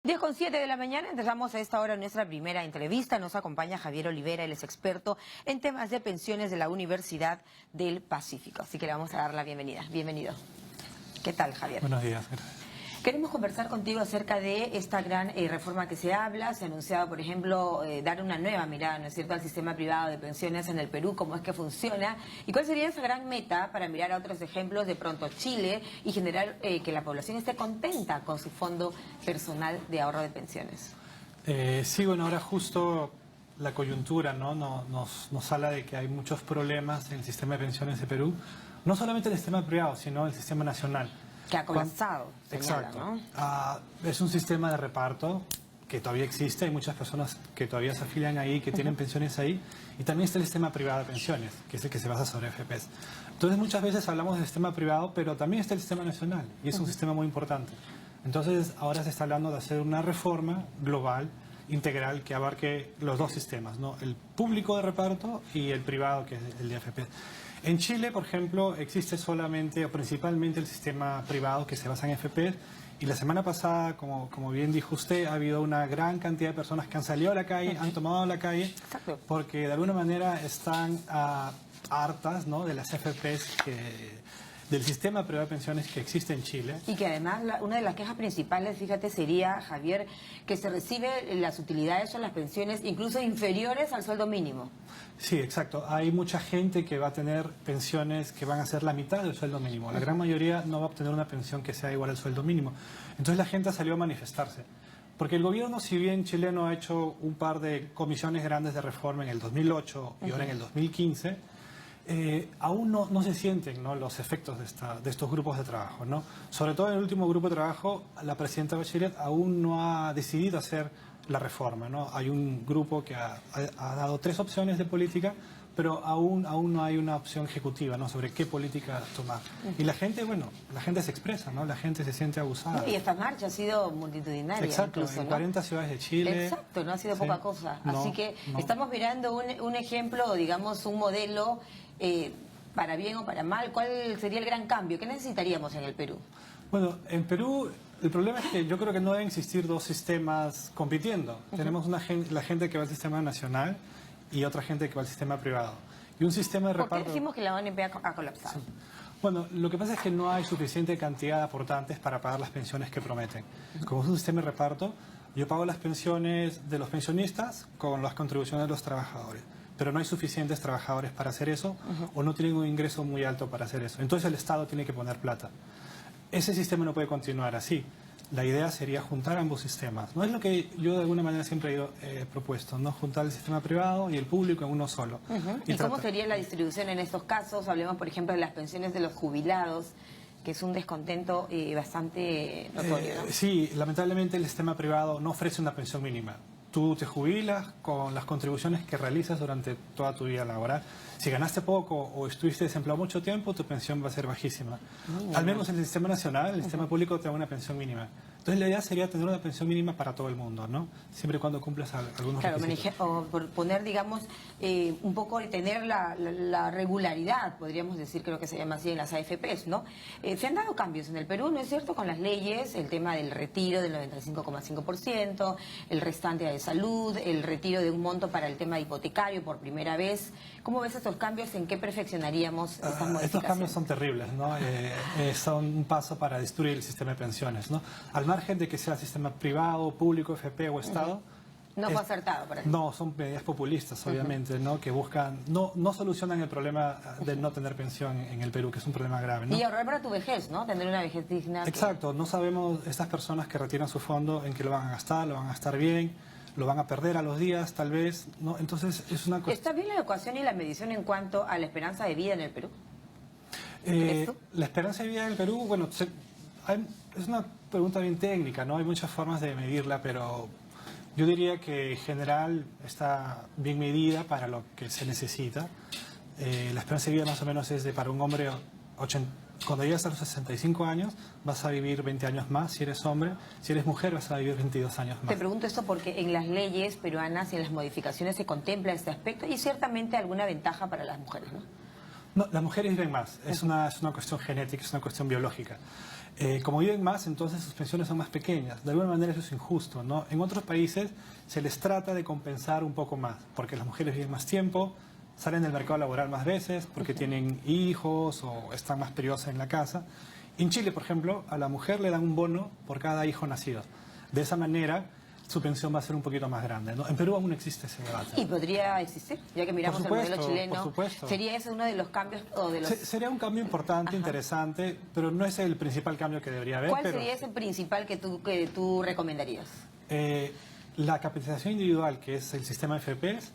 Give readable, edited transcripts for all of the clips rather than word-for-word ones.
10:07 de la mañana, entramos a esta hora en nuestra primera entrevista. Nos acompaña Javier Olivera, él es experto en temas de pensiones de la Universidad del Pacífico. Así que le vamos a dar la bienvenida. Bienvenido. ¿Qué tal, Javier? Buenos días, gracias. Queremos conversar contigo acerca de esta gran reforma que se habla. Se anunciaba, por ejemplo, dar una nueva mirada, ¿no es cierto?, al sistema privado de pensiones en el Perú, cómo es que funciona. ¿Y cuál sería esa gran meta para mirar a otros ejemplos, de pronto Chile, y generar que la población esté contenta con su fondo personal de ahorro de pensiones? Sí, bueno, ahora justo la coyuntura, ¿no? Nos habla de que hay muchos problemas en el sistema de pensiones de Perú. No solamente el sistema privado, sino el sistema nacional. Que ha colapsado, señala, Exacto. ¿no? Es un sistema de reparto que todavía existe, hay muchas personas que todavía se afilian ahí, que tienen pensiones ahí, y también está el sistema privado de pensiones, que es el que se basa sobre AFPs. Entonces muchas veces hablamos del sistema privado, pero también está el sistema nacional, y es un sistema muy importante. Entonces ahora se está hablando de hacer una reforma global, integral, que abarque los dos sistemas, ¿no? El público de reparto y el privado, que es el de AFP. En Chile, por ejemplo, existe solamente o principalmente el sistema privado que se basa en AFP, y la semana pasada, como bien dijo usted, ha habido una gran cantidad de personas que han salido a la calle, han tomado la calle, porque de alguna manera están hartas, ¿no?, de las AFPs del sistema privado de pensiones que existe en Chile. Y que además una de las quejas principales, fíjate, sería, Javier, que se recibe las utilidades o las pensiones incluso inferiores al sueldo mínimo. Sí, exacto. Hay mucha gente que va a tener pensiones que van a ser la mitad del sueldo mínimo. La gran mayoría no va a obtener una pensión que sea igual al sueldo mínimo. Entonces la gente salió a manifestarse. Porque el gobierno, si bien chileno ha hecho un par de comisiones grandes de reforma en el 2008 y ahora en el 2015, aún no se sienten, ¿no?, los efectos de estos grupos de trabajo, ¿no? Sobre todo en el último grupo de trabajo, la presidenta Bachelet aún no ha decidido hacer la reforma, ¿no? Hay un grupo que ha dado 3 opciones de política, pero aún no hay una opción ejecutiva, ¿no?, sobre qué política tomar. Y la gente, bueno, la gente se expresa, ¿no? La gente se siente abusada. Y esta marcha ha sido multitudinaria. Exacto, incluso, en ¿no? 40 ciudades de Chile. Exacto, no ha sido poca cosa. No, Así que no. estamos mirando un ejemplo, digamos, un modelo para bien o para mal. ¿Cuál sería el gran cambio? ¿Qué necesitaríamos en el Perú? Bueno, en Perú el problema es que yo creo que no deben existir dos sistemas compitiendo. Tenemos la gente que va al sistema nacional y otra gente que va al sistema privado. Y un sistema de reparto... ¿Por qué decimos que la ONP ha colapsado? Sí. Bueno, lo que pasa es que no hay suficiente cantidad de aportantes para pagar las pensiones que prometen. Como es un sistema de reparto, yo pago las pensiones de los pensionistas con las contribuciones de los trabajadores. Pero no hay suficientes trabajadores para hacer eso, o no tienen un ingreso muy alto para hacer eso. Entonces el Estado tiene que poner plata. Ese sistema no puede continuar así. La idea sería juntar ambos sistemas. No es lo que yo de alguna manera siempre he propuesto, ¿no? Juntar el sistema privado y el público en uno solo. ¿Y cómo sería la distribución en estos casos? Hablemos, por ejemplo, de las pensiones de los jubilados, que es un descontento bastante notorio, ¿no? Sí, lamentablemente el sistema privado no ofrece una pensión mínima. Tú te jubilas con las contribuciones que realizas durante toda tu vida laboral. Si ganaste poco o estuviste desempleado mucho tiempo, tu pensión va a ser bajísima. Al menos en el sistema nacional, el sistema público te da una pensión mínima. Entonces la idea sería tener una pensión mínima para todo el mundo, ¿no? Siempre y cuando cumplas algunos requisitos. O por poner, digamos, un poco tener la regularidad, podríamos decir, creo que se llama así en las AFPs, ¿no? Se han dado cambios en el Perú, ¿no es cierto?, con las leyes, el tema del retiro del 95,5%, el restante de salud, el retiro de un monto para el tema hipotecario por primera vez. ¿Cómo ves estos cambios? ¿En qué perfeccionaríamos estas modificaciones? Estos cambios son terribles, ¿no? Son un paso para destruir el sistema de pensiones, ¿no? Al margen de que sea sistema privado, público, FP o Estado. No fue acertado, por ejemplo. No, son medidas populistas, obviamente, ¿no? Que buscan, no solucionan el problema de no tener pensión en el Perú, que es un problema grave, ¿no? Y ahorrar para tu vejez, ¿no? Tener una vejez digna. Exacto, no sabemos estas personas que retiran su fondo en qué lo van a gastar bien, lo van a perder a los días, tal vez, ¿no? Entonces es una cosa... ¿Está bien la ecuación y la medición en cuanto a la esperanza de vida en el Perú? La esperanza de vida en el Perú, bueno, es una pregunta bien técnica, ¿no? Hay muchas formas de medirla, pero yo diría que en general está bien medida para lo que se necesita. La esperanza de vida más o menos es para un hombre, cuando llegas a los 65 años, vas a vivir 20 años más si eres hombre. Si eres mujer, vas a vivir 22 años más. Te pregunto esto porque en las leyes peruanas y en las modificaciones se contempla este aspecto y ciertamente alguna ventaja para las mujeres, ¿no? No, las mujeres viven más. Es una cuestión genética, es una cuestión biológica. Como viven más, entonces sus pensiones son más pequeñas. De alguna manera eso es injusto, ¿no? En otros países se les trata de compensar un poco más, porque las mujeres viven más tiempo, salen del mercado laboral más veces, porque tienen hijos o están más periodos en la casa. En Chile, por ejemplo, a la mujer le dan un bono por cada hijo nacido. De esa manera, su pensión va a ser un poquito más grande, ¿no? En Perú aún no existe ese debate. ¿Y podría existir? Ya que miramos el modelo chileno, por supuesto. ¿sería ese uno de los cambios o de los...? Sería un cambio importante, interesante, pero no es el principal cambio que debería haber. ¿Cuál sería ese principal que tú recomendarías? La capitalización individual, que es el sistema FPs,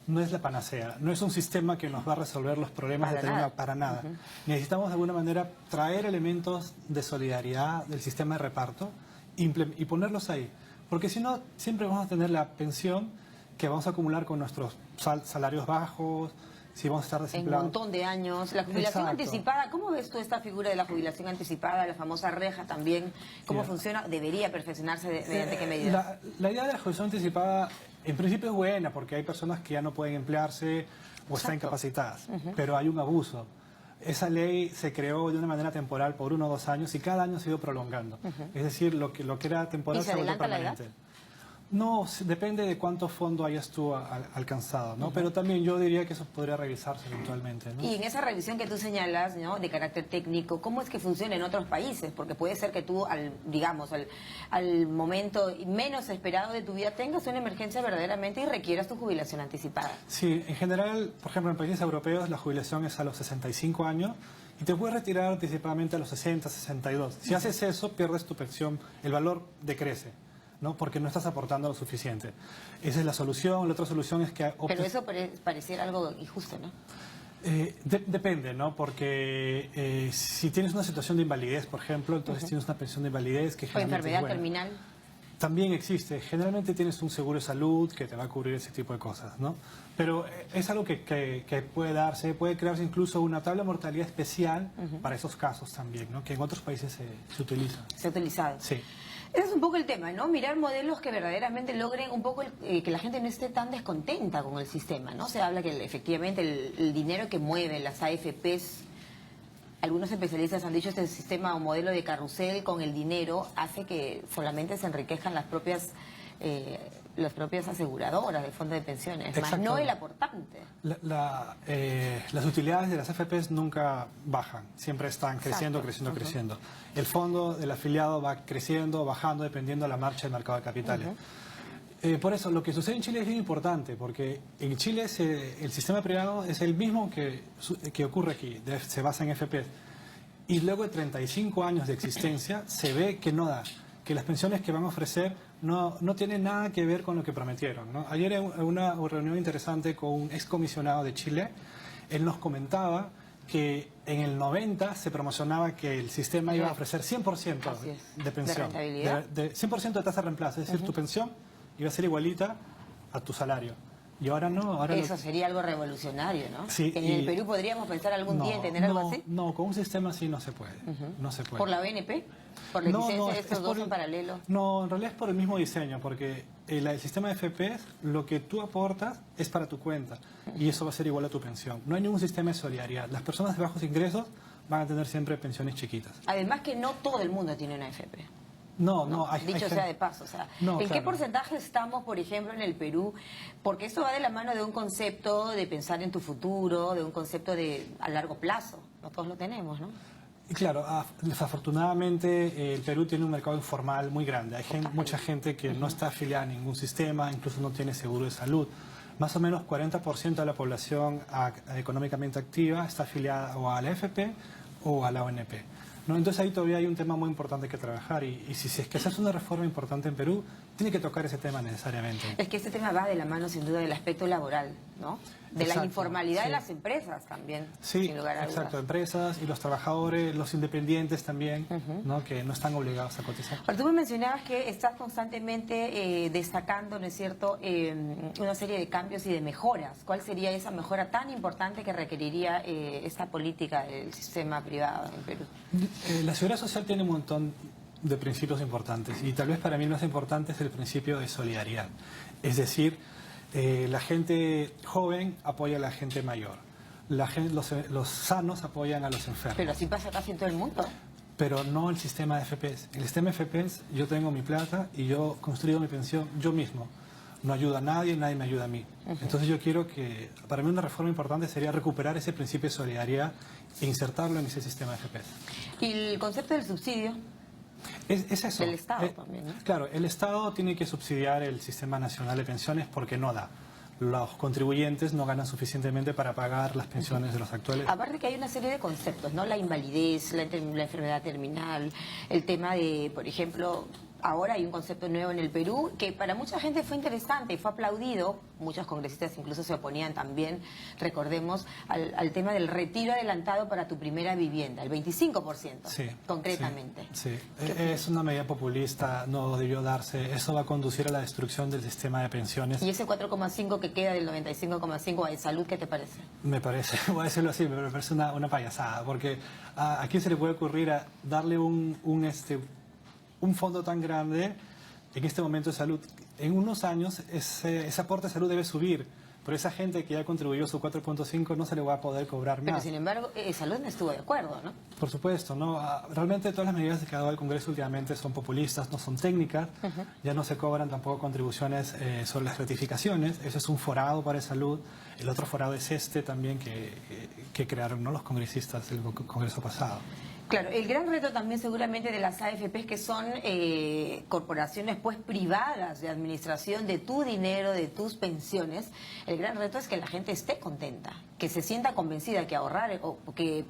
no es la panacea, no es un sistema que nos va a resolver los problemas para nada. Necesitamos de alguna manera traer elementos de solidaridad del sistema de reparto y ponerlos ahí. Porque si no, siempre vamos a tener la pensión que vamos a acumular con nuestros salarios bajos, si vamos a estar desempleados. En un montón de años. La jubilación anticipada, ¿cómo ves tú esta figura de la jubilación anticipada, la famosa reja también? ¿Cómo funciona? ¿Debería perfeccionarse mediante qué medidas? La idea de la jubilación anticipada en principio es buena porque hay personas que ya no pueden emplearse o están incapacitadas, pero hay un abuso. Esa ley se creó de una manera temporal por 1 o 2 años y cada año se ha ido prolongando. Es decir, lo que era temporal se vuelve permanente. No, depende de cuánto fondo hayas tú alcanzado, ¿no? Pero también yo diría que eso podría revisarse eventualmente, ¿no? Y en esa revisión que tú señalas, ¿no?, de carácter técnico, ¿cómo es que funciona en otros países? Porque puede ser que tú, al momento menos esperado de tu vida tengas una emergencia verdaderamente y requieras tu jubilación anticipada. Sí, en general, por ejemplo, en países europeos la jubilación es a los 65 años y te puedes retirar anticipadamente a los 60, 62. Si haces eso, pierdes tu pensión, el valor decrece, ¿no? Porque no estás aportando lo suficiente. Esa es la solución. La otra solución es que... Pero eso pareciera algo injusto, ¿no? Depende, ¿no? Porque si tienes una situación de invalidez, por ejemplo, entonces tienes una pensión de invalidez que o generalmente enfermedad terminal. También existe. Generalmente tienes un seguro de salud que te va a cubrir ese tipo de cosas, ¿no? Pero es algo que puede darse, puede crearse incluso una tabla de mortalidad especial para esos casos también, ¿no? Que en otros países se utiliza. Se ha utilizado. Sí. Ese es un poco el tema, ¿no? Mirar modelos que verdaderamente logren un poco que la gente no esté tan descontenta con el sistema, ¿no? Se habla que efectivamente el dinero que mueve las AFPs, algunos especialistas han dicho este sistema o modelo de carrusel con el dinero hace que solamente se enriquezcan las propias aseguradoras del fondo de pensiones, más no el aportante. Las utilidades de las AFPs nunca bajan, siempre están creciendo, creciendo. El fondo del afiliado va creciendo, bajando, dependiendo de la marcha del mercado de capitales. Por eso, lo que sucede en Chile es bien importante, porque en Chile el sistema privado es el mismo que ocurre aquí, se basa en FPs. Y luego de 35 años de existencia, se ve que no da, que las pensiones que van a ofrecer no tienen nada que ver con lo que prometieron, ¿no? Ayer en una reunión interesante con un excomisionado de Chile, él nos comentaba que en el 90 se promocionaba que el sistema iba a ofrecer 100% de pensión, de 100% de tasa de reemplazo, es decir, tu pensión iba a ser igualita a tu salario. Y ahora no. Ahora eso sería algo revolucionario, ¿no? Sí, que en el Perú podríamos pensar algún día en tener algo así. No, con un sistema así no se puede. No se puede. ¿Por la BNP? ¿Por la existencia de estos dos en paralelo? No, en realidad es por el mismo diseño, porque el sistema de FPs, lo que tú aportas es para tu cuenta y eso va a ser igual a tu pensión. No hay ningún sistema de solidaridad. Las personas de bajos ingresos van a tener siempre pensiones chiquitas. Además que no todo el mundo tiene una AFP. Dicho sea de paso, o sea, ¿en qué porcentaje estamos, por ejemplo, en el Perú? Porque esto va de la mano de un concepto de pensar en tu futuro, de un concepto a largo plazo. No todos lo tenemos, ¿no? Claro, desafortunadamente el Perú tiene un mercado informal muy grande. Hay mucha gente que no está afiliada a ningún sistema, incluso no tiene seguro de salud. Más o menos 40% de la población económicamente activa está afiliada o a la AFP o a la ONP, ¿no? Entonces ahí todavía hay un tema muy importante que trabajar y si es que se hace una reforma importante en Perú, tiene que tocar ese tema necesariamente. Es que este tema va de la mano sin duda del aspecto laboral, ¿no? De la informalidad de las empresas también, sin lugar a dudas. Exacto, empresas y los trabajadores, los independientes también, ¿no? Que no están obligados a cotizar. Ahora, tú me mencionabas que estás constantemente destacando, ¿no es cierto?, una serie de cambios y de mejoras. ¿Cuál sería esa mejora tan importante que requeriría esta política del sistema privado en Perú? La seguridad social tiene un montón de principios importantes y tal vez para mí el más importante es el principio de solidaridad. Es decir, la gente joven apoya a la gente mayor, los sanos apoyan a los enfermos. Pero así pasa casi en todo el mundo. pero no el sistema de FPs. El sistema de FPs, yo tengo mi plata y yo construyo mi pensión yo mismo. No ayuda a nadie, nadie me ayuda a mí. Entonces yo quiero que, para mí una reforma importante sería recuperar ese principio de solidaridad e insertarlo en ese sistema de FPs. Y el concepto del subsidio Es eso. del Estado también, ¿no? Claro, el Estado tiene que subsidiar el Sistema Nacional de Pensiones porque no da. Los contribuyentes no ganan suficientemente para pagar las pensiones de los actuales. Aparte que hay una serie de conceptos, ¿no? La invalidez, la enfermedad terminal, el tema de, por ejemplo, ahora hay un concepto nuevo en el Perú que para mucha gente fue interesante y fue aplaudido. Muchos congresistas incluso se oponían también, recordemos, al tema del retiro adelantado para tu primera vivienda, el 25%, Sí, concretamente. Sí, es una medida populista, no debió darse. Eso va a conducir a la destrucción del sistema de pensiones. Y ese 4,5 que queda del 95,5 de salud, ¿qué te parece? Me parece, voy a decirlo así, me parece una payasada, porque ¿a quién se le puede ocurrir a darle un fondo tan grande en este momento de salud? En unos años ese aporte de salud debe subir, pero esa gente que ya contribuyó su 4.5 no se le va a poder cobrar Pero más. sin embargo, salud no estuvo de acuerdo, ¿no? Por supuesto, ¿no? Realmente todas las medidas que ha dado el Congreso últimamente son populistas, no son técnicas, ya no se cobran tampoco contribuciones sobre las gratificaciones, eso es un forado para salud, el otro forado es este también que crearon, ¿no?, los congresistas del Congreso pasado. Claro, el gran reto también seguramente de las AFPs, que son corporaciones pues privadas de administración de tu dinero, de tus pensiones, el gran reto es que la gente esté contenta, que se sienta convencida que ahorrar o que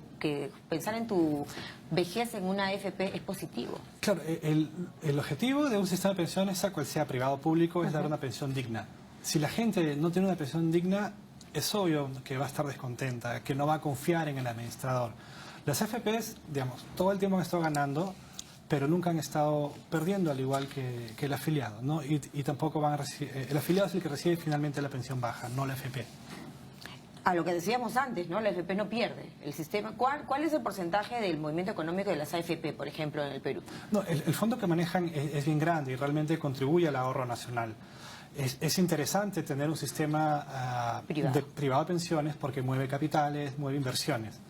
pensar en tu vejez en una AFP es positivo. Claro, el objetivo de un sistema de pensiones, sea cual sea privado o público, es dar una pensión digna. Si la gente no tiene una pensión digna, es obvio que va a estar descontenta, que no va a confiar en el administrador. Las AFPs, digamos, todo el tiempo han estado ganando, pero nunca han estado perdiendo, al igual que el afiliado, ¿no? Y tampoco van a recibir... El afiliado es el que recibe finalmente la pensión baja, no la AFP. A lo que decíamos antes, ¿no? La AFP no pierde. El sistema, ¿cuál es el porcentaje del movimiento económico de las AFP, por ejemplo, en el Perú? No, el fondo que manejan es bien grande y realmente contribuye al ahorro nacional. Es interesante tener un sistema privado de pensiones porque mueve capitales, mueve inversiones.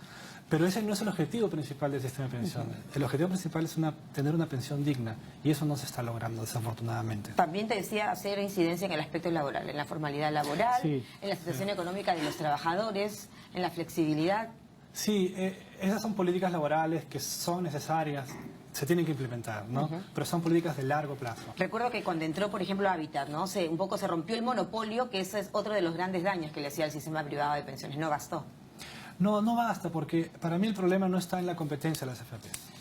Pero ese no es el objetivo principal del sistema de pensiones. El objetivo principal es tener una pensión digna y eso no se está logrando, desafortunadamente. También te decía hacer incidencia en el aspecto laboral, en la formalidad laboral, sí, en la situación económica de los trabajadores, en la flexibilidad. Sí, esas son políticas laborales que son necesarias, se tienen que implementar, ¿no? Pero son políticas de largo plazo. Recuerdo que cuando entró, por ejemplo, Hábitat, ¿no? Un poco se rompió el monopolio, que ese es otro de los grandes daños que le hacía al sistema privado de pensiones. No bastó. No basta, porque para mí el problema no está en la competencia de las AFPs.